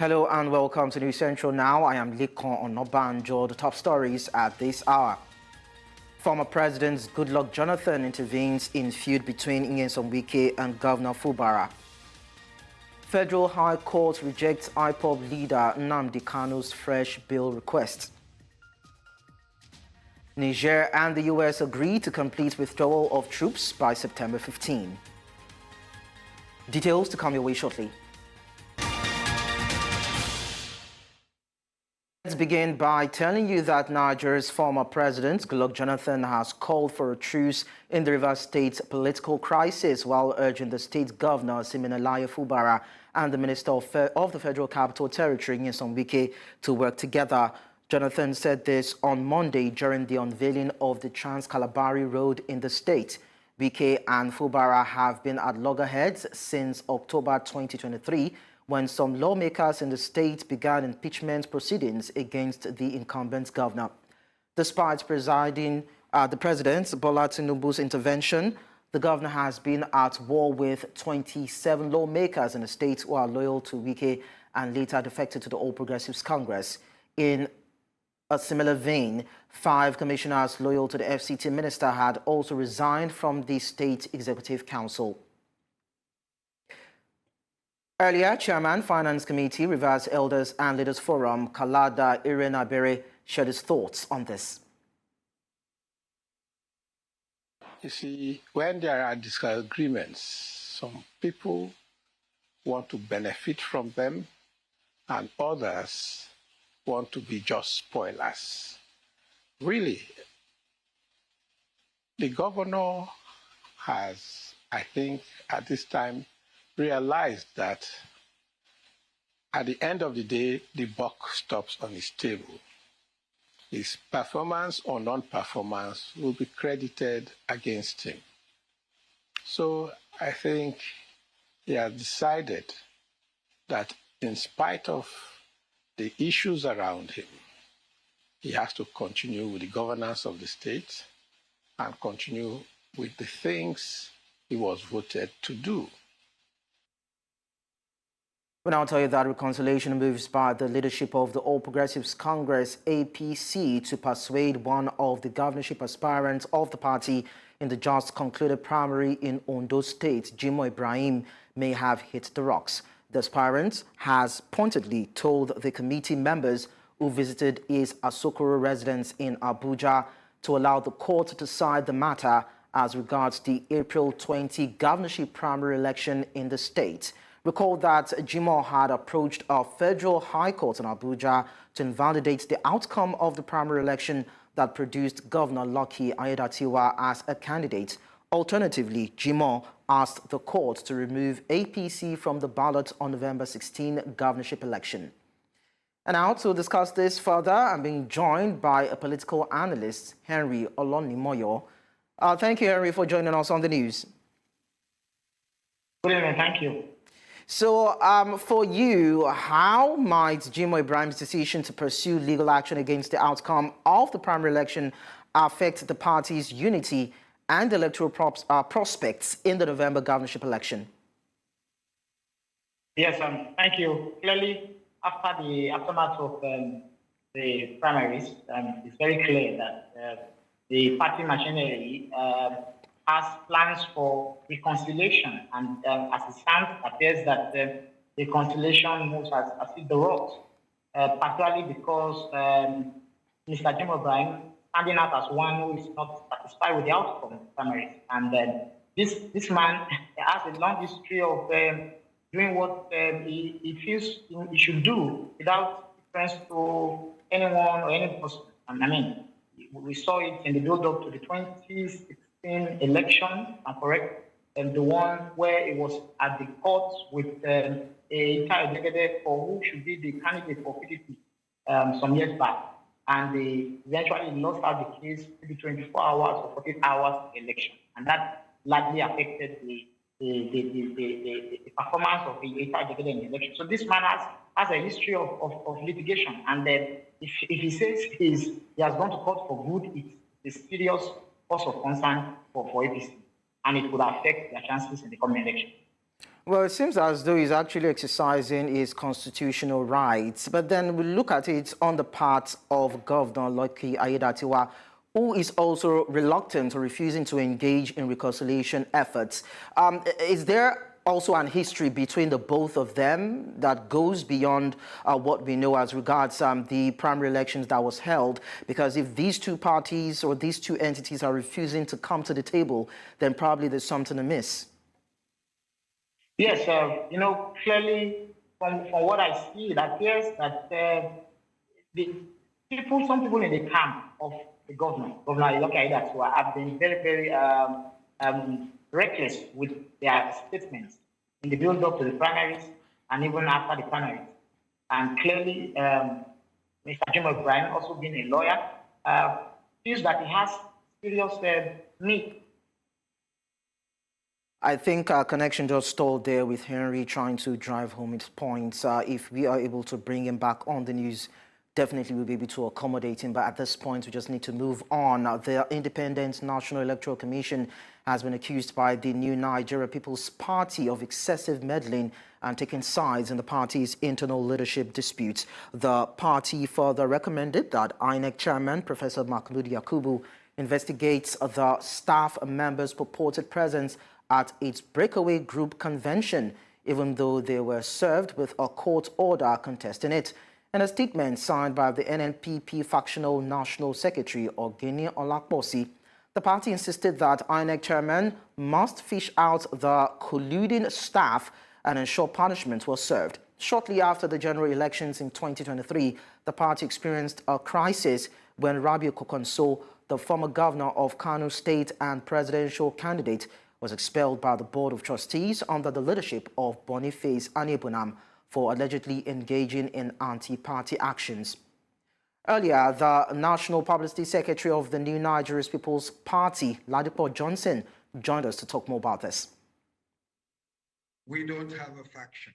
Hello and welcome to News Central Now. I am Lekon Onobanjo. The top stories at this hour. Former President Goodluck Jonathan intervenes in feud between Nyesom Wike and Governor Fubara. Federal High Court rejects IPOB leader Nnamdi Kanu's fresh bill request. Niger and the US agree to complete withdrawal of troops by September 15. Details to come your way shortly. Let's begin by telling you that Niger's former president, Goodluck Jonathan, has called for a truce in the Rivers State's political crisis while urging the state governor, Siminalayi Fubara, and the minister of the Federal Capital Territory, Nyesom Wike, to work together. Jonathan said this on Monday during the unveiling of the Trans-Kalabari Road in the state. Wike and Fubara have been at loggerheads since October 2023, when some lawmakers in the state began impeachment proceedings against the incumbent governor. Despite the President Bola Tinubu's intervention, the governor has been at war with 27 lawmakers in the state who are loyal to Wike and later defected to the All Progressives Congress. In a similar vein, 5 commissioners loyal to the FCT minister had also resigned from the State Executive Council. Earlier, Chairman, Finance Committee, Rivers Elders and Leaders Forum, Kalada Irenabere, shared his thoughts on this. You see, when there are disagreements, some people want to benefit from them and others want to be just spoilers. Really, the governor has, I think, at this time, realized that at the end of the day, the buck stops on his table. His performance or non-performance will be credited against him. So I think he has decided that in spite of the issues around him, he has to continue with the governance of the state and continue with the things he was voted to do. We now tell you that reconciliation moves by the leadership of the All Progressives Congress, APC, to persuade one of the governorship aspirants of the party in the just concluded primary in Ondo State, Jimoh Ibrahim, may have hit the rocks. The aspirant has pointedly told the committee members who visited his Asokoro residence in Abuja to allow the court to decide the matter as regards the April 20 governorship primary election in the state. Recall that Jimoh had approached a federal high court in Abuja to invalidate the outcome of the primary election that produced Governor Lucky Ayedatiwa as a candidate. Alternatively, Jimoh asked the court to remove APC from the ballot on November 16 governorship election. And now to discuss this further, I'm being joined by a political analyst, Henry Olonimoyo. Thank you, Henry, for joining us on the news. Good evening, thank you. So, for you, how might Jimoh Ibrahim's decision to pursue legal action against the outcome of the primary election affect the party's unity and electoral prospects in the November governorship election? Yes, thank you. Clearly, after the aftermath of the primaries, it's very clear that the party machinery has plans for reconciliation, and as it stands, it appears that the reconciliation moves as if the rocks, particularly because Mr. Jimoh Ibrahim standing out as one who is not satisfied with the outcome of the primaries. And this man has a long history of doing what he feels he should do without reference to anyone or any person. I mean, we saw it in the build-up to the 2016 election, I'm correct, and the one where it was at the court with a entire for who should be the candidate for PDP some years back. And they eventually lost out the case maybe 24 hours or 48 hours election. And that largely affected the performance of the entire in the election. So this man has a history of litigation. And then if he says he has gone to court for good, it's a serious cause of concern for APC. And it could affect their chances in the coming election. Well, it seems as though he's actually exercising his constitutional rights. But then we look at it on the part of Governor Lucky Aiyedatiwa, who is also reluctant or refusing to engage in reconciliation efforts. Is there also an history between the both of them that goes beyond what we know as regards the primary elections that was held? Because if these two parties or these two entities are refusing to come to the table, then probably there's something amiss. Yes, clearly from what I see, it appears that some people in the camp of the Governor Lucky Aiyedatiwa, have been very, very reckless with their statements in the build-up to the primaries and even after the primaries. And clearly, Mr. Jim O'Brien, also being a lawyer, feels that he has serious need. I think our connection just stalled there with Henry trying to drive home its points. If we are able to bring him back on the news, definitely we'll be able to accommodate him. But at this point, we just need to move on. The Independent National Electoral Commission has been accused by the new Nigeria People's Party of excessive meddling and taking sides in the party's internal leadership disputes. The party further recommended that INEC Chairman Professor Mahmood Yakubu investigates the staff members' purported presence at its breakaway group convention, even though they were served with a court order contesting it. In a statement signed by the NNPP factional national secretary, Ogini Olakposi, the party insisted that INEC chairman must fish out the colluding staff and ensure punishment was served. Shortly after the general elections in 2023, the party experienced a crisis when Rabiu Kokonso, the former governor of Kano State and presidential candidate, was expelled by the Board of Trustees under the leadership of Boniface Anibunam for allegedly engaging in anti-party actions. Earlier, the National Publicity Secretary of the new Nigeria People's Party, Ladipo Johnson, joined us to talk more about this. We don't have a faction.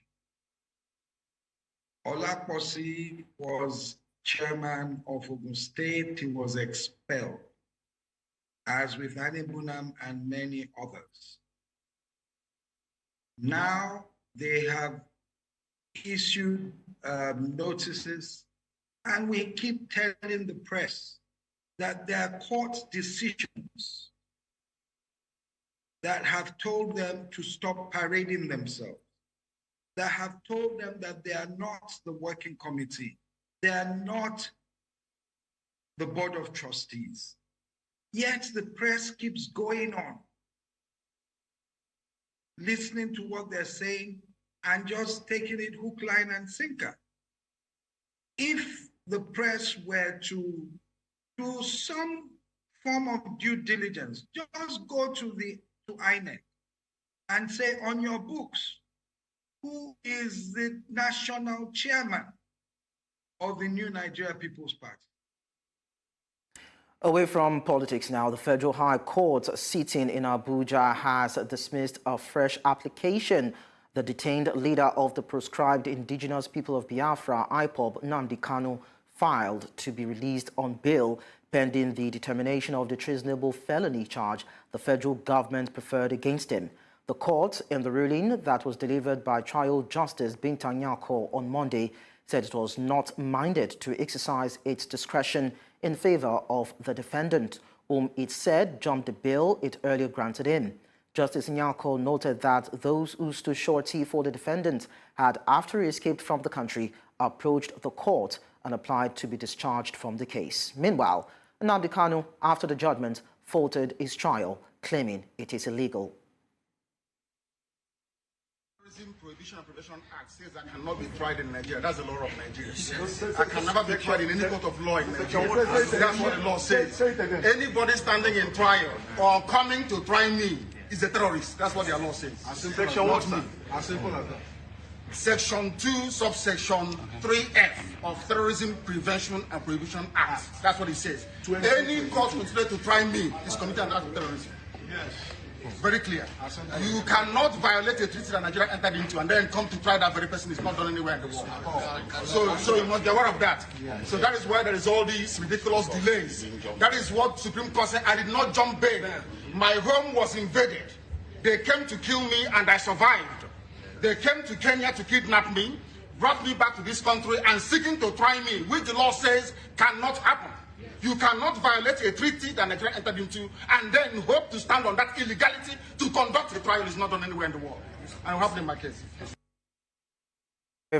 Olakposi was chairman of Ogun State. He was expelled, as with Anibunam and many others. Now they have issued notices, and we keep telling the press that there are court decisions that have told them to stop parading themselves, that have told them that they are not the working committee, they are not the Board of Trustees. Yet the press keeps going on, listening to what they're saying and just taking it hook, line, and sinker. If the press were to do some form of due diligence, just go to INEC and say on your books, who is the national chairman of the new Nigeria People's Party? Away from politics now, the Federal High Court sitting in Abuja has dismissed a fresh application. The detained leader of the proscribed indigenous people of Biafra, IPOB, Nnamdi Kanu, filed to be released on bail pending the determination of the treasonable felony charge the federal government preferred against him. The court, in the ruling that was delivered by Trial Justice Binta Nyako on Monday, said it was not minded to exercise its discretion in favor of the defendant, whom it said jumped the bail it earlier granted him. Justice Nyako noted that those who stood surety for the defendant had, after he escaped from the country, approached the court and applied to be discharged from the case. Meanwhile, Nnamdi Kanu, after the judgment, faltered his trial, claiming it is illegal. Prohibition and Prevention Act says I cannot be tried in Nigeria. That's the law of Nigeria. Yes. I can never be tried in any court of law in Nigeria. That's what the law says. Anybody standing in trial or coming to try me is a terrorist. That's what their law says. Section what, sir? As simple as that. Section 2, subsection 3F of Terrorism Prevention and Prohibition Act. That's what it says. Any court considered to try me is committing an act of terrorism. Yes. Very clear. You cannot violate a treaty that Nigeria entered into and then come to try that very person is not done anywhere in the world. So you must be aware of that. So that is why there is all these ridiculous delays. That is what Supreme Court said. I did not jump bail. My home was invaded. They came to kill me and I survived. They came to Kenya to kidnap me, brought me back to this country and seeking to try me, which the law says cannot happen. You cannot violate a treaty that Nigeria entered into and then hope to stand on that illegality to conduct a trial. Is not done anywhere in the world. I have in my case.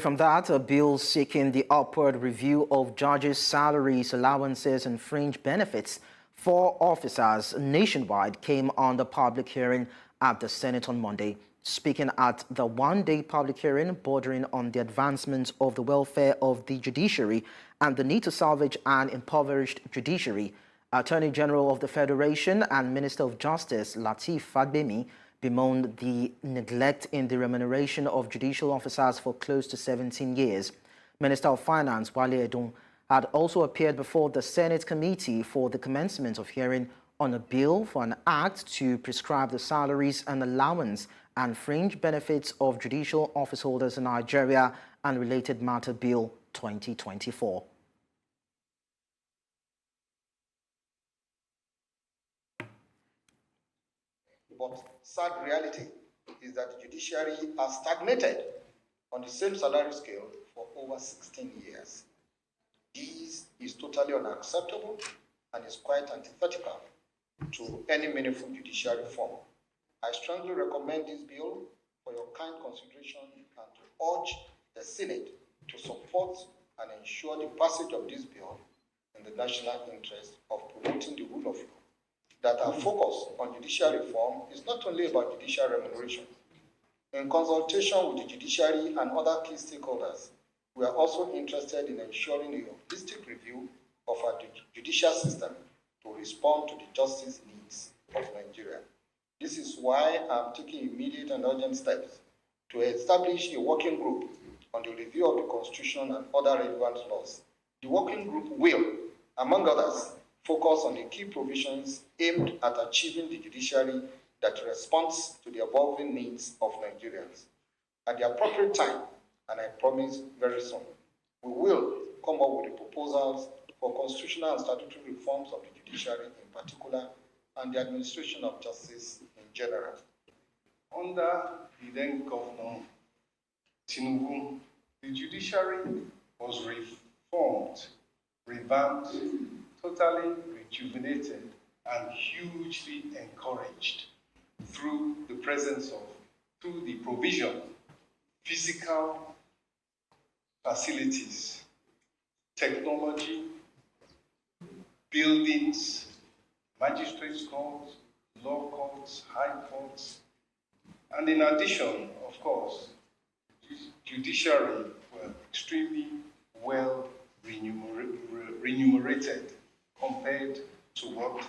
From that, a bill seeking the upward review of judges' salaries, allowances and fringe benefits for officers nationwide came on the public hearing at the Senate on Monday. Speaking at the one-day public hearing bordering on the advancement of the welfare of the judiciary and the need to salvage an impoverished judiciary, Attorney General of the Federation and Minister of Justice Lateef Fagbemi bemoaned the neglect in the remuneration of judicial officers for close to 17 years. Minister of Finance Wale Edun had also appeared before the Senate Committee for the commencement of hearing on a bill for an act to prescribe the salaries and allowance and fringe benefits of judicial office holders in Nigeria and related matter Bill 2024. But sad reality is that the judiciary has stagnated on the same salary scale for over 16 years. This is totally unacceptable and is quite antithetical to any meaningful judicial reform. I strongly recommend this bill for your kind consideration and to urge the Senate to support and ensure the passage of this bill in the national interest of promoting the rule of law. That our focus on judicial reform is not only about judicial remuneration. In consultation with the judiciary and other key stakeholders, we are also interested in ensuring a holistic review of our judicial system to respond to the justice needs of Nigeria. This is why I'm taking immediate and urgent steps to establish a working group on the review of the Constitution and other relevant laws. The working group will, among others, focus on the key provisions aimed at achieving the judiciary that responds to the evolving needs of Nigerians. At the appropriate time, and I promise very soon, we will come up with the proposals for constitutional and statutory reforms of the judiciary in particular, and the administration of justice in general. Under the then Governor Tinubu, the judiciary was reformed, revamped, totally rejuvenated, and hugely encouraged through the provision of physical facilities, technology, buildings, magistrates' courts, law courts, high courts, and in addition, of course, judiciary were extremely well remunerated compared to what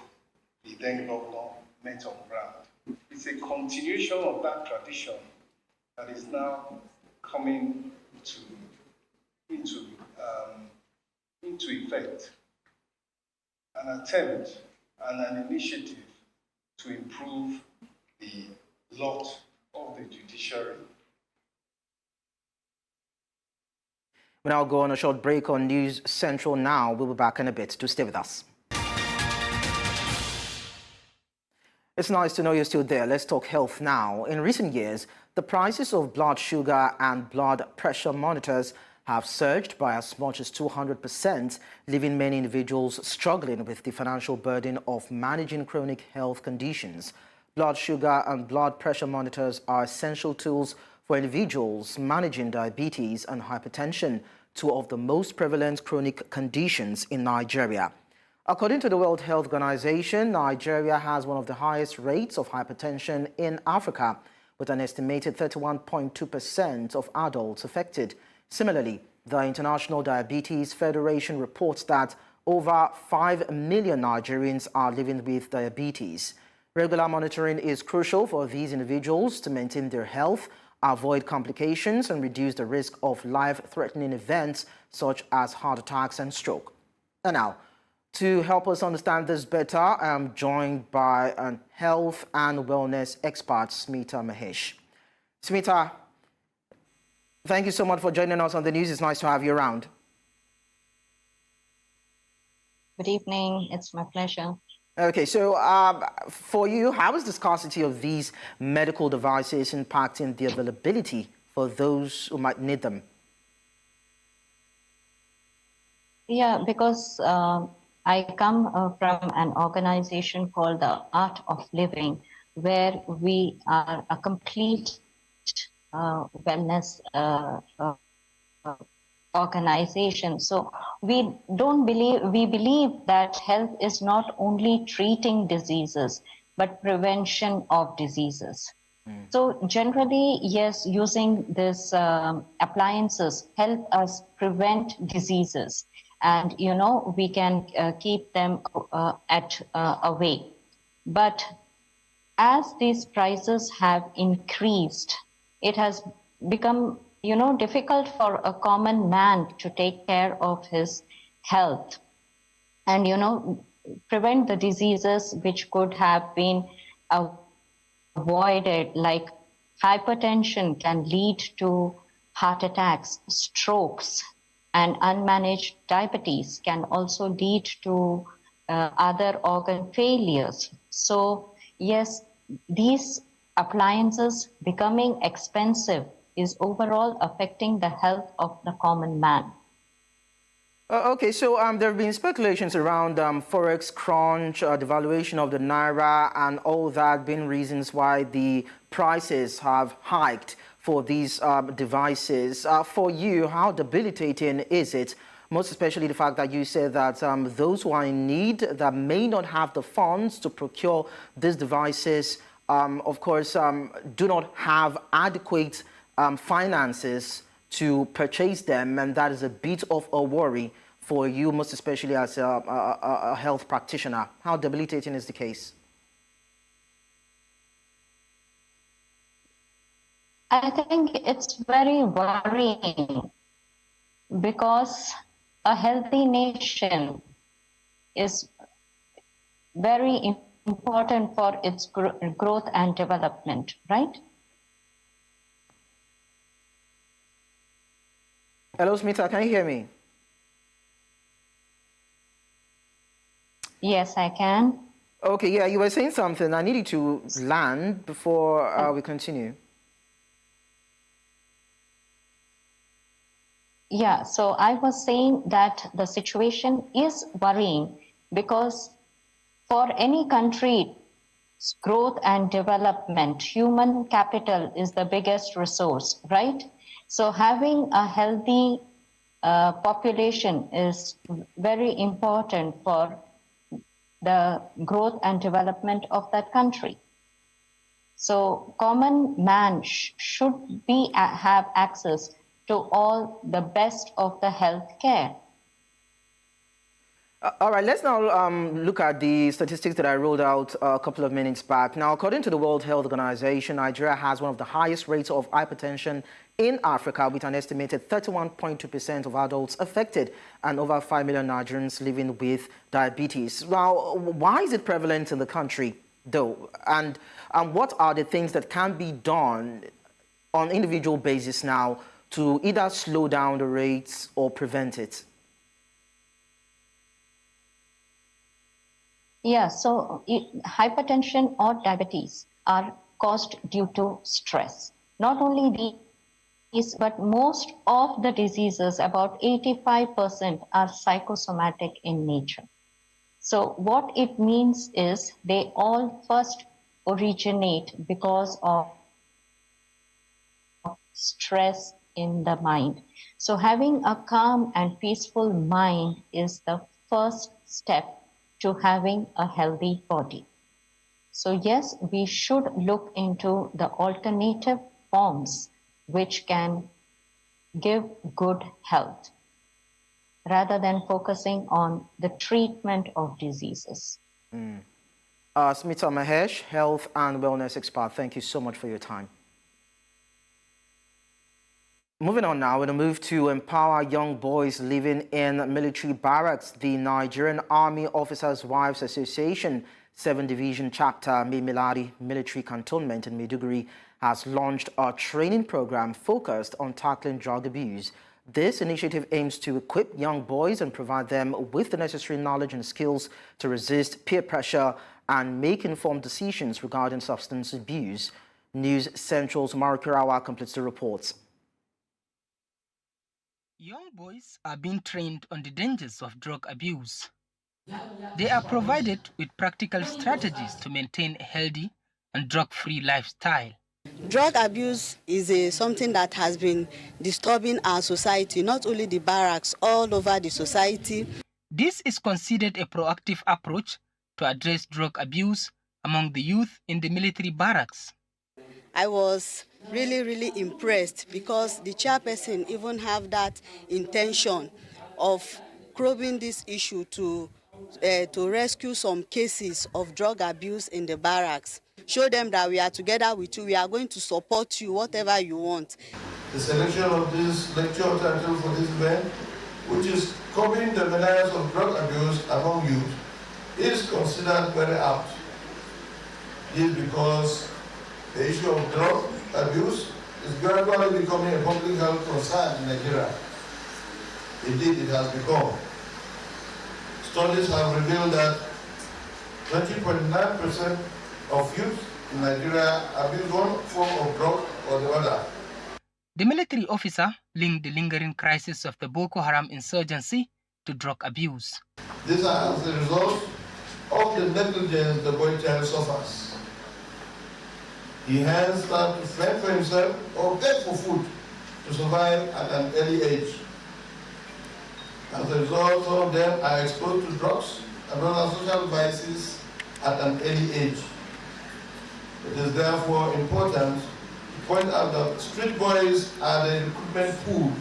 the then governor met on ground. It's a continuation of that tradition that is now coming into effect. An attempt and an initiative to improve the lot of the judiciary. We now go on a short break on News Central Now. We'll be back in a bit. Do stay with us. It's nice to know you're still there. Let's talk health now. In recent years, the prices of blood sugar and blood pressure monitors have surged by as much as 200%, leaving many individuals struggling with the financial burden of managing chronic health conditions. Blood sugar and blood pressure monitors are essential tools for individuals managing diabetes and hypertension, two of the most prevalent chronic conditions in Nigeria. According to the World Health Organization, Nigeria has one of the highest rates of hypertension in Africa, with an estimated 31.2% of adults affected. Similarly, the International Diabetes Federation reports that over 5 million Nigerians are living with diabetes. Regular monitoring is crucial for these individuals to maintain their health, avoid complications, and reduce the risk of life-threatening events such as heart attacks and stroke. And now, to help us understand this better, I am joined by a health and wellness expert, Smita Mahesh. Smita, thank you so much for joining us on the news. It's nice to have you around. Good evening. It's my pleasure. Okay, so for you, how is the scarcity of these medical devices impacting the availability for those who might need them? Yeah, because I come from an organization called the Art of Living, where we are a complete wellness organization. So we believe that health is not only treating diseases, but prevention of diseases. So generally, yes, using these appliances help us prevent diseases, and we can keep them away. But as these prices have increased, it has become difficult for a common man to take care of his health and prevent the diseases which could have been avoided, like hypertension can lead to heart attacks, strokes, and unmanaged diabetes can also lead to other organ failures. So yes, these appliances becoming expensive is overall affecting the health of the common man. Okay, so there have been speculations around forex crunch, devaluation of the naira, and all that being reasons why the prices have hiked for these devices. For you, how debilitating is it? Most especially the fact that you said that those who are in need that may not have the funds to procure these devices, of course, do not have adequate finances to purchase them, and that is a bit of a worry for you, most especially as a health practitioner. How debilitating is the case? I think it's very worrying because a healthy nation is very important for its growth and development, right? Hello, Smita, can you hear me? Yes, I can. Okay, yeah, you were saying something. I needed to land before we continue. Yeah, so I was saying that the situation is worrying because for any country's growth and development, human capital is the biggest resource, right? So having a healthy population is very important for the growth and development of that country. So common man should have access to all the best of the health care. All right, let's now look at the statistics that I rolled out a couple of minutes back. Now, according to the World Health Organization, Nigeria has one of the highest rates of hypertension in Africa, with an estimated 31.2% of adults affected and over 5 million Nigerians living with diabetes. Now, why is it prevalent in the country, though? And what are the things that can be done on an individual basis now to either slow down the rates or prevent it? Yeah, so hypertension or diabetes are caused due to stress. Not only these, but most of the diseases, about 85%, are psychosomatic in nature. So what it means is they all first originate because of stress in the mind. So having a calm and peaceful mind is the first step to having a healthy body. So yes, we should look into the alternative forms which can give good health rather than focusing on the treatment of diseases. Smita Mahesh, health and wellness expert, thank you so much for your time. Moving on now, we're going to move to empower young boys living in military barracks. The Nigerian Army Officers' Wives Association 7th Division Chapter, Siminalayi Military Cantonment in Maiduguri, has launched a training program focused on tackling drug abuse. This initiative aims to equip young boys and provide them with the necessary knowledge and skills to resist peer pressure and make informed decisions regarding substance abuse. News Central's Marukirawa completes the report. Young boys are being trained on the dangers of drug abuse. They are provided with practical strategies to maintain a healthy and drug-free lifestyle. Drug abuse is something that has been disturbing our society, not only the barracks, all over the society. This is considered a proactive approach to address drug abuse among the youth in the military barracks. I was really impressed because the chairperson even have that intention of probing this issue to rescue some cases of drug abuse in the barracks. Show them that we are together with you, we are going to support you, whatever you want. The selection of this lecture title for this event, which is Curbing the Menace of Drug Abuse Among Youth, is considered very apt. This because the issue of drug abuse is gradually becoming a public health concern in Nigeria. Indeed, it has become. Studies have revealed that 20.9% of youth in Nigeria abuse one form of drug or the other. The military officer linked the lingering crisis of the Boko Haram insurgency to drug abuse. This is as a result of the negligence the boy child suffers. He has started to fend for himself or beg for food to survive at an early age. As a result, some of them are exposed to drugs and other social vices at an early age. It is therefore important to point out that street boys are the recruitment pool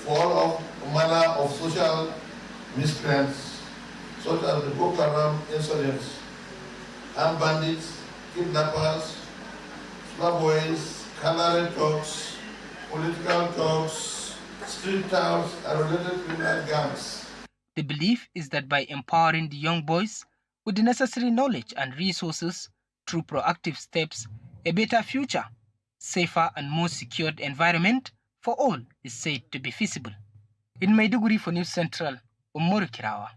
for all manner of social miscreants, such as the Boko Haram insurgents, armed bandits, kidnappers, slum boys, canary thugs, political thugs, street towns, and related criminal gangs. The belief is that by empowering the young boys with the necessary knowledge and resources through proactive steps, a better future, safer and more secured environment for all is said to be feasible. In Maiduguri for News Central, Umaru Kirawa.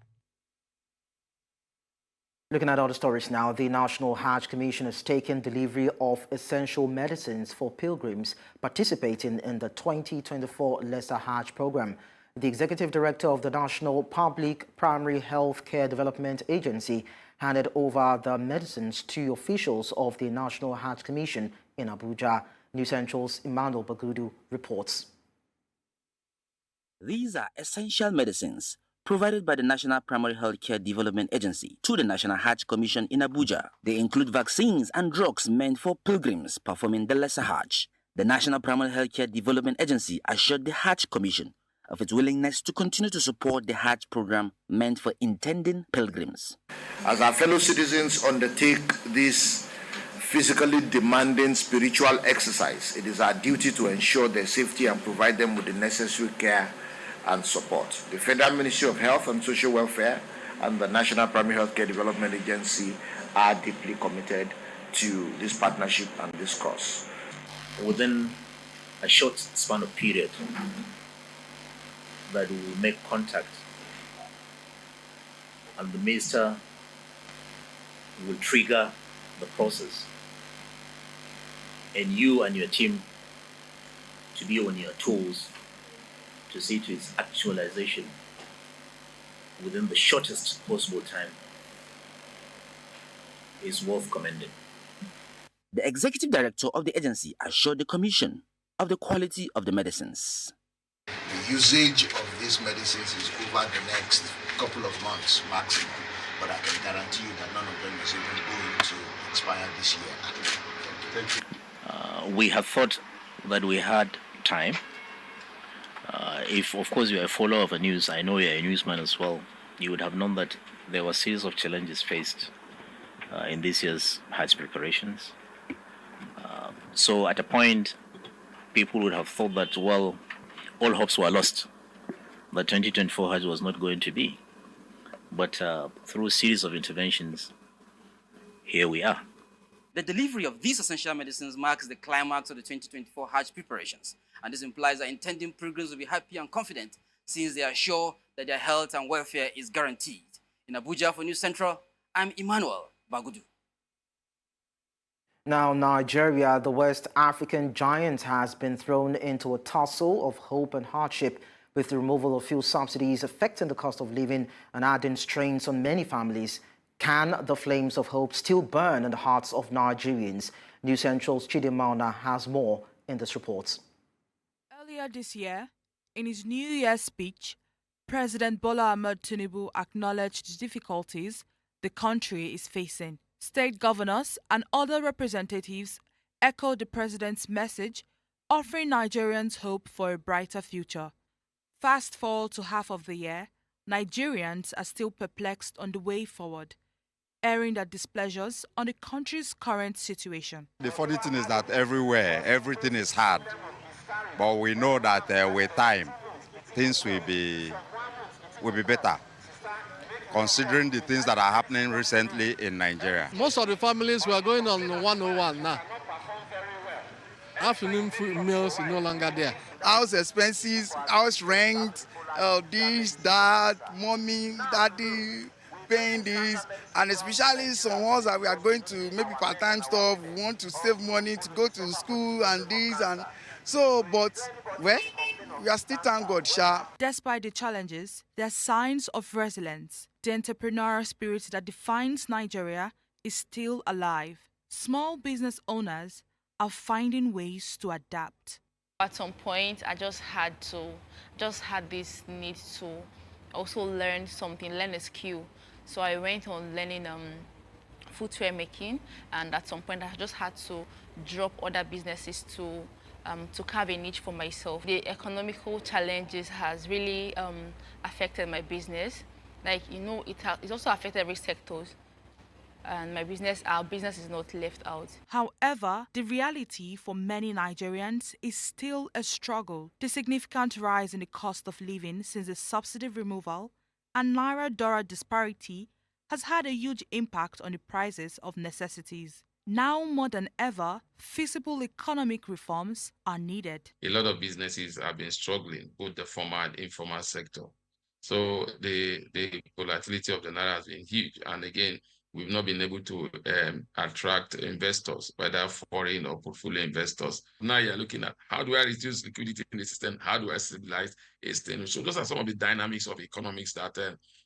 Looking at other stories now, the National Hajj Commission has taken delivery of essential medicines for pilgrims participating in the 2024 Lesser Hajj program. The executive director of the National Public Primary Health Care Development Agency handed over the medicines to officials of the National Hajj Commission in Abuja. News Central's Emmanuel Bagudu reports. These are essential medicines provided by the National Primary Health Care Development Agency to the National Hajj Commission in Abuja. They include vaccines and drugs meant for pilgrims performing the Lesser Hajj. The National Primary Health Care Development Agency assured the Hajj Commission of its willingness to continue to support the Hajj program meant for intending pilgrims. As our fellow citizens undertake this physically demanding spiritual exercise, it is our duty to ensure their safety and provide them with the necessary care and support. The Federal Ministry of Health and Social Welfare and the National Primary Health Care Development Agency are deeply committed to this partnership and this cause. Within a short span of period, that we will make contact and the minister will trigger the process, and you and your team to be on your toes to see to its actualization within the shortest possible time is worth commending. The executive director of the agency assured the commission of the quality of the medicines. The usage of these medicines is over the next couple of months maximum, but I can guarantee you that none of them is even going to expire this year. Thank you. We have thought that we had time. If, of course, you are a follower of the news, I know you are a newsman as well, you would have known that there were a series of challenges faced in this year's Hajj preparations. So at a point, people would have thought that, well, all hopes were lost, that 2024 Hajj was not going to be. But through a series of interventions, here we are. The delivery of these essential medicines marks the climax of the 2024 Hajj preparations, and this implies that intending pilgrims will be happy and confident since they are sure that their health and welfare is guaranteed. In Abuja for News Central, I'm Emmanuel Bagudu. Now, Nigeria, the West African giant, has been thrown into a tussle of hope and hardship With the removal of fuel subsidies affecting the cost of living and adding strains on many families, can the flames of hope still burn in the hearts of Nigerians? News Central's Chidimana has more in this report. Earlier this year, in his New Year's speech, President Bola Tinubu acknowledged the difficulties the country is facing. State governors and other representatives echoed the president's message, offering Nigerians hope for a brighter future. Fast forward to half of the year, Nigerians are still perplexed on the way forward, airing their displeasures on the country's current situation. The funny thing is that everywhere, everything is hard. But we know that with time, things will be better, considering the things that are happening recently in Nigeria. Most of the families were going on 101 now. Afternoon food meals is no longer there. House expenses, house rent, this, that, mommy, daddy, paying this, and especially some ones that we are going to maybe part-time stuff, we want to save money to go to school and this, and so, but, well, we are still, thank God, sha. Despite the challenges, there are signs of resilience. The entrepreneurial spirit that defines Nigeria is still alive. Small business owners are finding ways to adapt. At some point, I just had this need to also learn something, learn a skill. So I went on learning footwear making, and at some point I just had to drop other businesses to carve a niche for myself. The economical challenges has really affected my business. Like, you know, it also affected every sector. And our business is not left out. However, the reality for many Nigerians is still a struggle. The significant rise in the cost of living since the subsidy removal and Naira-Dollar disparity has had a huge impact on the prices of necessities. Now more than ever, feasible economic reforms are needed. A lot of businesses have been struggling, both the formal and informal sector. So the volatility of the Naira has been huge. And again, we've not been able to attract investors, whether foreign or portfolio investors. Now you're looking at how do I reduce liquidity in the system? How do I stabilize a system? So those are some of the dynamics of economics that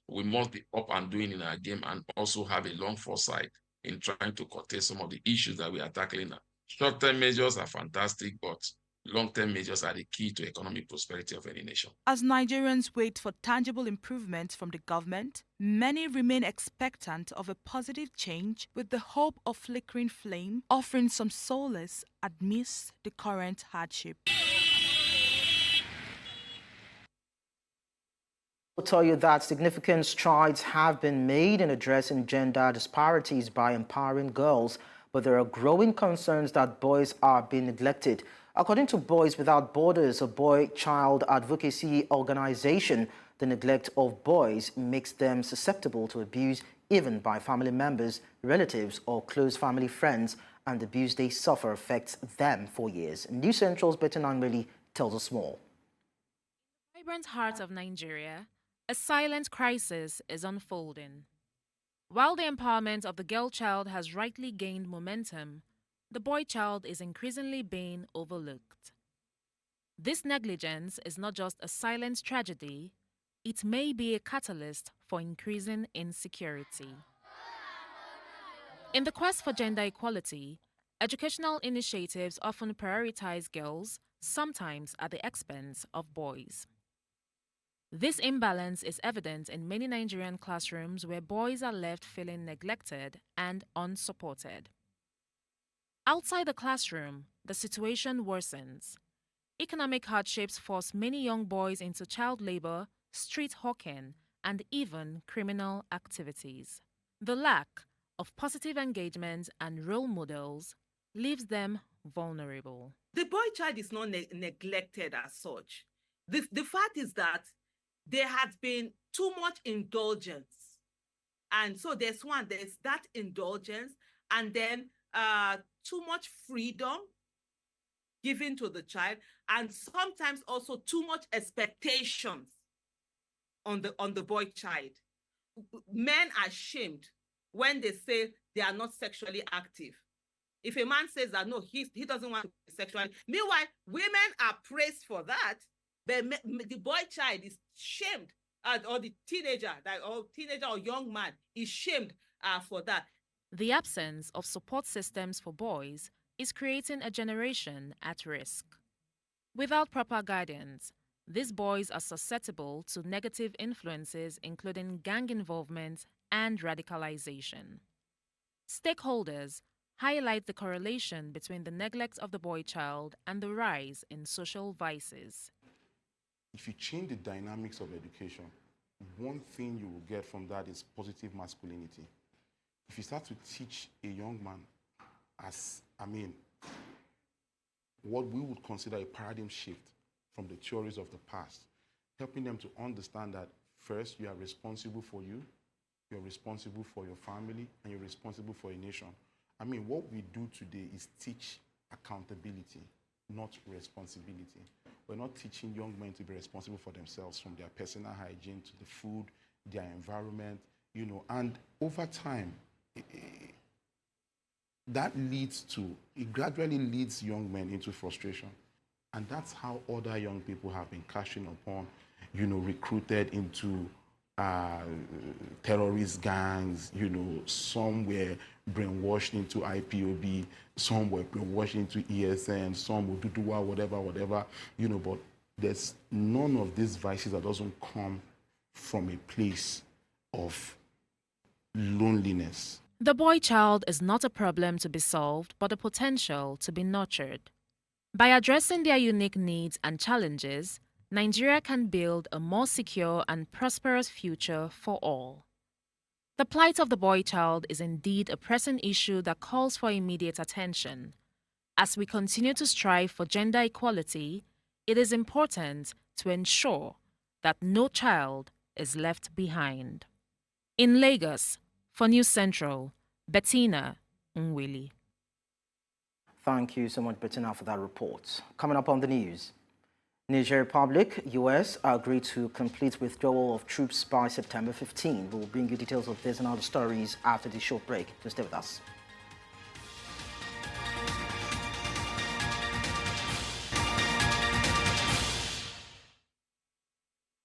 we must be up and doing in our game, and also have a long foresight in trying to curtail some of the issues that we are tackling now. Short-term measures are fantastic, but long-term measures are the key to economic prosperity of any nation. As Nigerians wait for tangible improvements from the government, many remain expectant of a positive change, with the hope of flickering flame offering some solace amidst the current hardship. I'll tell you that significant strides have been made in addressing gender disparities by empowering girls, but there are growing concerns that boys are being neglected. According to Boys Without Borders, a boy-child advocacy organization, the neglect of boys makes them susceptible to abuse even by family members, relatives, or close family friends, and the abuse they suffer affects them for years. News Central's Betty Nangbeli tells us more. In the vibrant heart of Nigeria, a silent crisis is unfolding. While the empowerment of the girl child has rightly gained momentum, the boy child is increasingly being overlooked. This negligence is not just a silent tragedy, it may be a catalyst for increasing insecurity. In the quest for gender equality, educational initiatives often prioritize girls, sometimes at the expense of boys. This imbalance is evident in many Nigerian classrooms where boys are left feeling neglected and unsupported. Outside the classroom, the situation worsens. Economic hardships force many young boys into child labor, street hawking, and even criminal activities. The lack of positive engagement and role models leaves them vulnerable. The boy child is not neglected as such. The fact is that there has been too much indulgence. And so there's that indulgence, and then too much freedom given to the child, and sometimes also too much expectations on the boy child. Men are shamed when they say they are not sexually active. If a man says that no, he doesn't want to be sexually, meanwhile, women are praised for that. the boy child is shamed, or the teenager, or young man is shamed for that. The absence of support systems for boys is creating a generation at risk. Without proper guidance, these boys are susceptible to negative influences including gang involvement and radicalization. Stakeholders highlight the correlation between the neglect of the boy child and the rise in social vices. If you change the dynamics of education, one thing you will get from that is positive masculinity. If you start to teach a young man what we would consider a paradigm shift from the theories of the past, helping them to understand that first, you are responsible for you, you're responsible for your family, and you're responsible for a nation. What we do today is teach accountability, not responsibility. We're not teaching young men to be responsible for themselves, from their personal hygiene to the food, their environment, and over time, it gradually leads young men into frustration. And that's how other young people have been cashing upon, recruited into terrorist gangs, some were brainwashed into IPOB, some were brainwashed into ESN, some will do whatever, but there's none of these vices that doesn't come from a place of loneliness. The boy child is not a problem to be solved, but a potential to be nurtured. By addressing their unique needs and challenges, Nigeria can build a more secure and prosperous future for all. The plight of the boy child is indeed a pressing issue that calls for immediate attention. As we continue to strive for gender equality, it is important to ensure that no child is left behind. In Lagos, for News Central, Bettina Nwili. Thank you so much, Bettina, for that report. Coming up on the news, Niger-US agreed to complete withdrawal of troops by September 15. We'll bring you details of this and other stories after this short break. Just stay with us.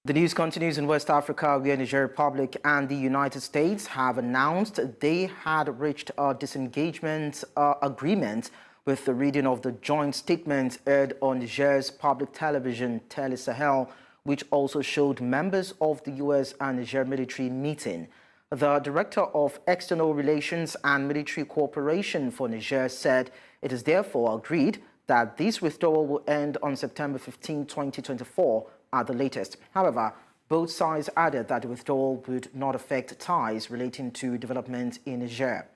The news continues in West Africa, where Niger Republic and the United States have announced they had reached a disengagement agreement with the reading of the joint statement aired on Niger's public television, Tele Sahel, which also showed members of the U.S. and Niger military meeting. The Director of External Relations and Military Cooperation for Niger said it is therefore agreed that this withdrawal will end on September 15, 2024 at the latest. However, both sides added that the withdrawal would not affect ties relating to development in Niger.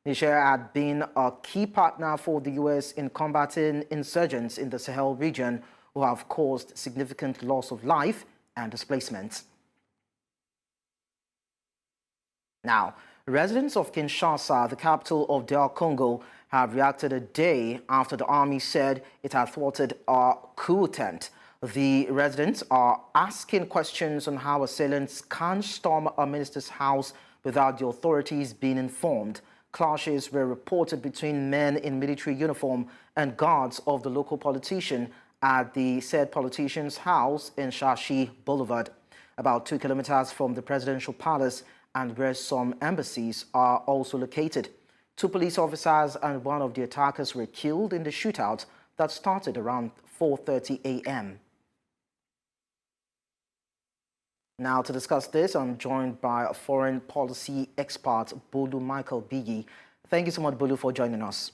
Niger had been a key partner for the U.S. in combating insurgents in the Sahel region who have caused significant loss of life and displacement. Now, residents of Kinshasa, the capital of DR Congo, have reacted a day after the army said it had thwarted a coup attempt. The residents are asking questions on how assailants can storm a minister's house without the authorities being informed. Clashes were reported between men in military uniform and guards of the local politician at the said politician's house in Shashi Boulevard, about 2 kilometers from the presidential palace and where some embassies are also located. 2 police officers and one of the attackers were killed in the shootout that started around 4:30 a.m. Now, to discuss this, I'm joined by a foreign policy expert, Bolu Michael Bigi. Thank you so much, Bolu, for joining us.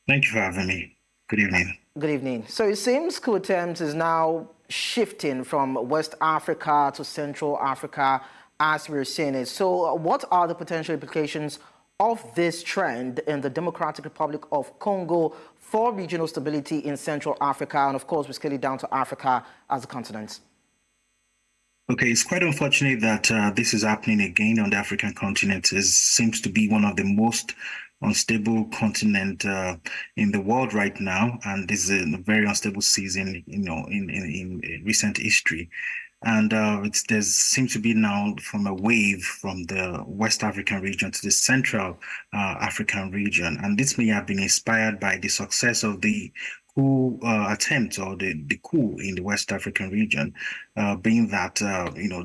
Thank you for having me. Good evening. Good evening. So it seems coup attempt is now shifting from West Africa to Central Africa, as we're seeing it. So what are the potential implications of this trend in the Democratic Republic of Congo for regional stability in Central Africa? And of course, we scale it down to Africa as a continent. Okay, it's quite unfortunate that this is happening again on the African continent. It seems to be one of the most unstable continent in the world right now, and this is a very unstable season, in recent history. And there seems to be now from a wave from the West African region to the Central African region, and this may have been inspired by the success of the coup attempt or the coup in the West African region, being that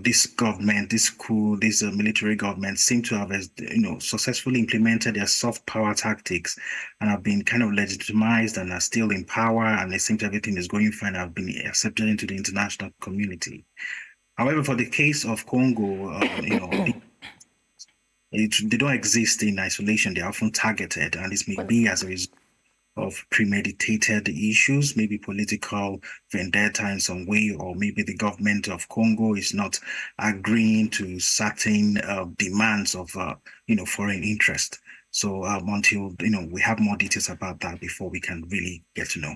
this government, this coup, this military government seem to have successfully implemented their soft power tactics and have been kind of legitimized and are still in power, and it seems everything is going fine, have been accepted into the international community. However, for the case of Congo, they don't exist in isolation. They are often targeted, and this may be as a result of premeditated issues, maybe political vendetta in some way, or maybe the government of Congo is not agreeing to certain demands of foreign interest. So until we have more details about that before we can really get to know.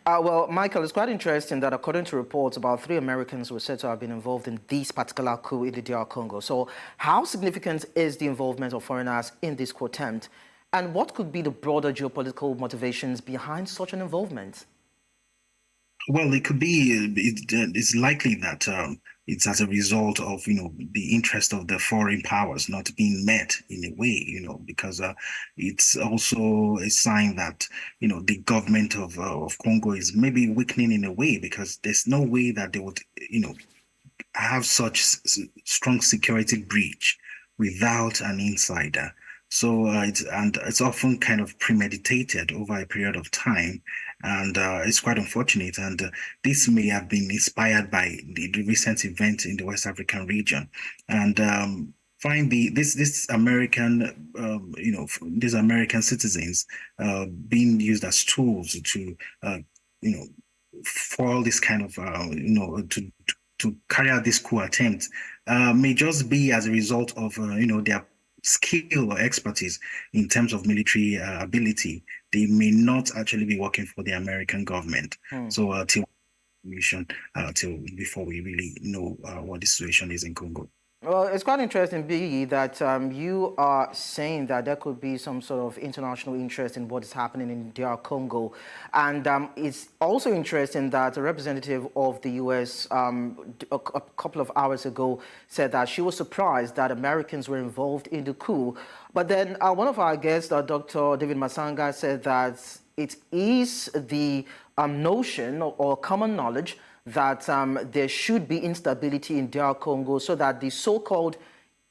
Well, Michael, it's quite interesting that according to reports, about 3 Americans were said to have been involved in this particular coup in the DR Congo. So how significant is the involvement of foreigners in this coup attempt? And what could be the broader geopolitical motivations behind such an involvement? Well, it could be, it's likely that it's as a result of, the interest of the foreign powers not being met in a way, because it's also a sign that, the government of Congo is maybe weakening in a way, because there's no way that they would, have such strong security breach without an insider. So it's often kind of premeditated over a period of time, and it's quite unfortunate. And this may have been inspired by the recent event in the West African region. And this American, these American citizens being used as tools to, foil this kind of, to carry out this coup attempt may just be as a result of, their skill or expertise in terms of military ability. They may not actually be working for the American government. So till before we really know what the situation is in Congo. Well, it's quite interesting, Biggie, that you are saying that there could be some sort of international interest in what is happening in DR Congo. And it's also interesting that a representative of the U.S. A couple of hours ago said that she was surprised that Americans were involved in the coup. But then one of our guests, Dr. David Masanga, said that it is the notion or common knowledge that there should be instability in DR Congo so that the so-called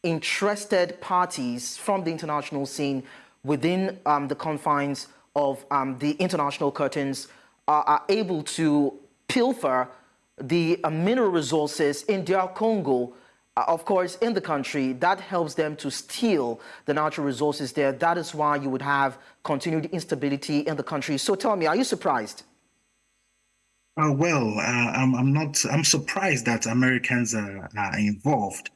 interested parties from the international scene within the confines of the international curtains are able to pilfer the mineral resources in DR Congo, of course, in the country. That helps them to steal the natural resources there. That is why you would have continued instability in the country. So tell me, are you surprised? I'm surprised that Americans are involved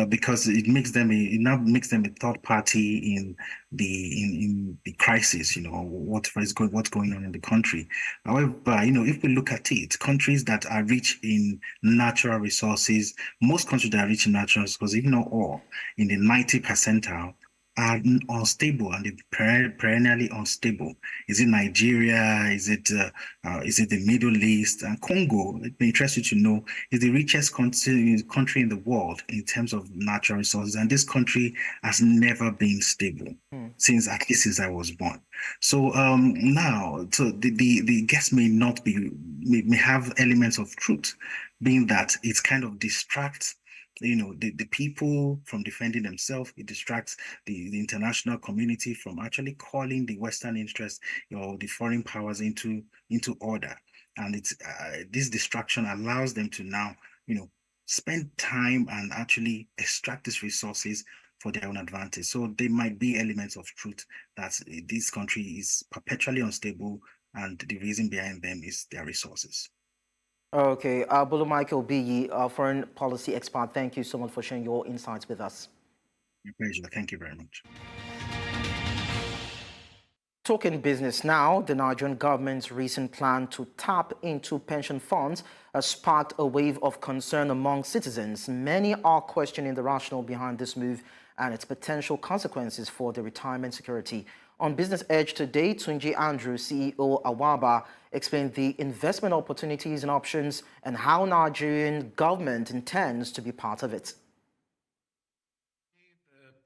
because it now makes them a third party in the crisis. What's going on in the country. However, if we look at it, countries that are rich in natural resources, most countries that are rich in natural resources, even not all, in the 90th percentile, are unstable, and they're perennially unstable. Is it Nigeria? Is it the Middle East? And Congo, it may interest you to know, is the richest country in the world in terms of natural resources, and this country has never been stable since I was born. So now, so the guess may have elements of truth, being that it kind of distracts the people from defending themselves. It distracts the international community from actually calling the Western interests or the foreign powers into order. And it's this distraction allows them to now, spend time and actually extract these resources for their own advantage. So there might be elements of truth that this country is perpetually unstable, and the reason behind them is their resources. Okay, Bolo Michael Biggie, foreign policy expert, thank you so much for sharing your insights with us. My pleasure. Thank you very much. Talking business now, the Nigerian government's recent plan to tap into pension funds has sparked a wave of concern among citizens. Many are questioning the rationale behind this move and its potential consequences for the retirement security. On Business Edge today, Tunji Andrew, CEO Awaba, explained the investment opportunities and options and how Nigerian government intends to be part of it.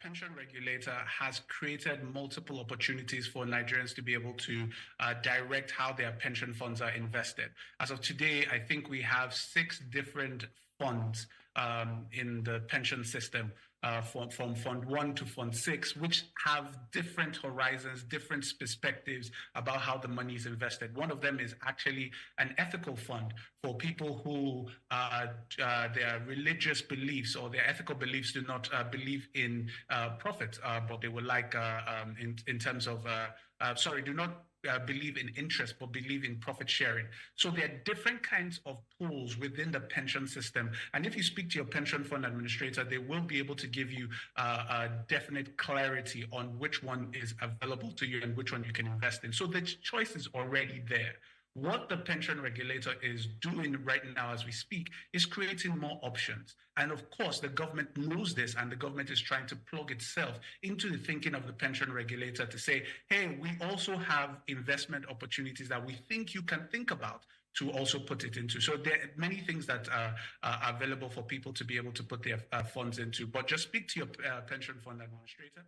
pension regulator has created multiple opportunities for Nigerians to be able to direct how their pension funds are invested. As of today, I think we have 6 different funds in the pension system, from Fund 1 to Fund 6, which have different horizons, different perspectives about how the money is invested. One of them is actually an ethical fund for people who their religious beliefs or their ethical beliefs do not believe in profit, but they would like in terms of, do not believe in interest, but believe in profit sharing. So there are different kinds of pools within the pension system. And if you speak to your pension fund administrator, they will be able to give you a definite clarity on which one is available to you and which one you can invest in. So the choice is already there. What the pension regulator is doing right now as we speak is creating more options. And of course, the government knows this, and the government is trying to plug itself into the thinking of the pension regulator to say, hey, we also have investment opportunities that we think you can think about to also put it into. So there are many things that are available for people to be able to put their funds into. But just speak to your pension fund administrator.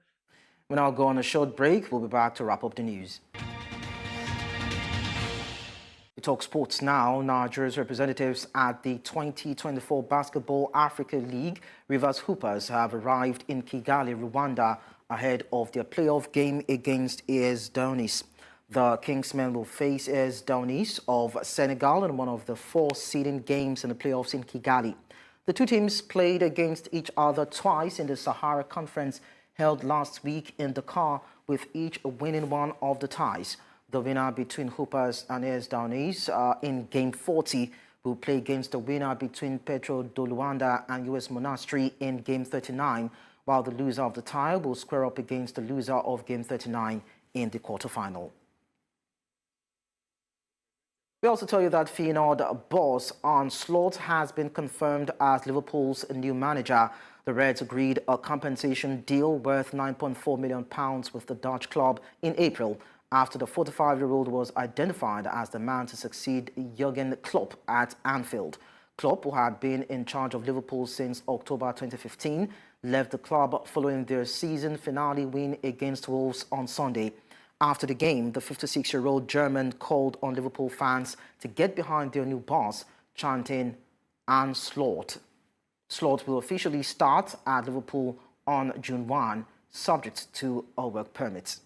We'll now go on a short break. We'll be back to wrap up the news. We talk sports now. Nigeria's representatives at the 2024 Basketball Africa League, Rivers Hoopers, have arrived in Kigali, Rwanda, ahead of their playoff game against AS Douanis. The Kingsmen will face AS Douanis of Senegal in one of the 4 seeding games in the playoffs in Kigali. The 2 teams played against each other twice in the Sahara Conference held last week in Dakar, with each winning one of the ties. The winner between Hoopers and AS Douanis in Game 40 will play against the winner between Petro de Luanda and US Monastery in Game 39, while the loser of the tie will square up against the loser of Game 39 in the quarterfinal. We also tell you that Feud boss Arne Slot has been confirmed as Liverpool's new manager. The Reds agreed a compensation deal worth £9.4 million with the Dutch club in April, after the 45-year-old was identified as the man to succeed Jurgen Klopp at Anfield. Klopp, who had been in charge of Liverpool since October 2015, left the club following their season finale win against Wolves on Sunday. After the game, the 56-year-old German called on Liverpool fans to get behind their new boss, chanting Arne Slot. Slot will officially start at Liverpool on June 1, subject to a work permit.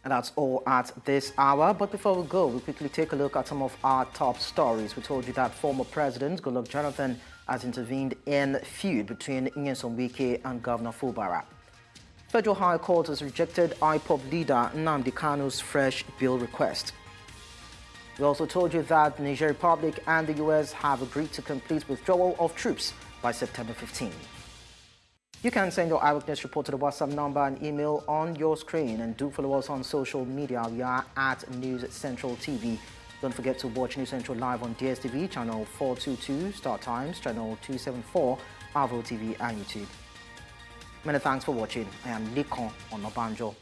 And that's all at this hour. But before we go, we'll quickly take a look at some of our top stories. We told you that former President Goodluck Jonathan has intervened in feud between Nyesom, Wike and Governor Fubara. Federal High Court has rejected IPOB leader Nnamdi Kanu's fresh bail request. We also told you that the Niger Republic and the US have agreed to complete withdrawal of troops by September 15. You can send your eyewitness report to the WhatsApp number and email on your screen, and do follow us on social media. We are at News Central TV. Don't forget to watch News Central live on DSTV, channel 422, Star Times, channel 274, Avo TV and YouTube. Many thanks for watching. I am Likon Onobanjo.